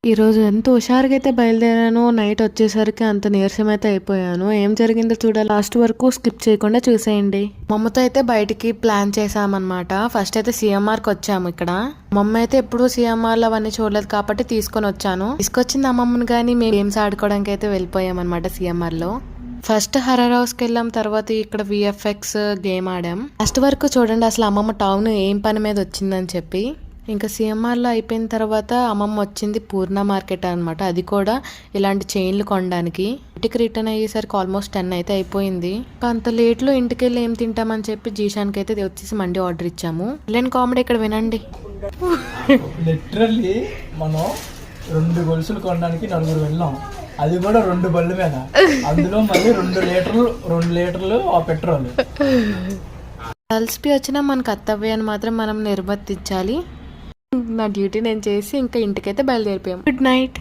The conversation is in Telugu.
ఈరోజు ఎంత హుషారుగా అయితే బయలుదేరాను. నైట్ వచ్చేసరికి అంత నీరసం అయితే అయిపోయాను. ఏం జరిగిందో చూడాలి, లాస్ట్ వరకు స్కిప్ చేయకుండా చూసేయండి. మమ్మతో అయితే బయటికి ప్లాన్ చేసామన్నమాట. ఫస్ట్ అయితే సిఎంఆర్కి వచ్చాము. ఇక్కడ మమ్మ అయితే ఎప్పుడు సిఎంఆర్లో అవన్నీ చూడలేదు కాబట్టి తీసుకొని వచ్చాను. తీసుకొచ్చింది అమ్మమ్మని, కానీ మేము గేమ్స్ ఆడుకోవడానికి అయితే వెళ్ళిపోయాం అనమాట సిఎంఆర్లో. ఫస్ట్ హర్రర్ హౌస్కి వెళ్ళాం, తర్వాత ఇక్కడ విఎఫ్ఎక్స్ గేమ్ ఆడాం. లాస్ట్ వరకు చూడండి అసలు అమ్మమ్మ టౌన్ ఏం పని మీద వచ్చిందని చెప్పి. ఇంకా సిఎంఆర్లో అయిపోయిన తర్వాత అమ్మమ్మ వచ్చింది పూర్ణ మార్కెట్ అనమాట. అది కూడా ఇలాంటి చైన్లు కొనడానికి. ఇంటికి రిటర్న్ అయ్యేసరికి ఆల్మోస్ట్ 10 అయితే అయిపోయింది. అంత లేట్లో ఇంటికి వెళ్ళి ఏం తింటామని చెప్పి జీషాన్కి అయితే వచ్చేసి మండి ఆర్డర్ ఇచ్చాము. లేని కామెడీ ఇక్కడ వినండి. లిటరల్లీ మనం 2 గొలుసులు కొనడానికి 4 వెళ్ళాం. అది కూడా 2 బళ్ళు మీద. అందులో మళ్ళీ 2 లీటర్లు ఆ పెట్రోల్. కలిసి వచ్చినా మన కర్తవ్యాన్ని మాత్రం మనం నిర్వర్తించాలి. నా డ్యూటీ నేను చేసి ఇంకా ఇంటికైతే బయలుదేరిపోయాం. Good night.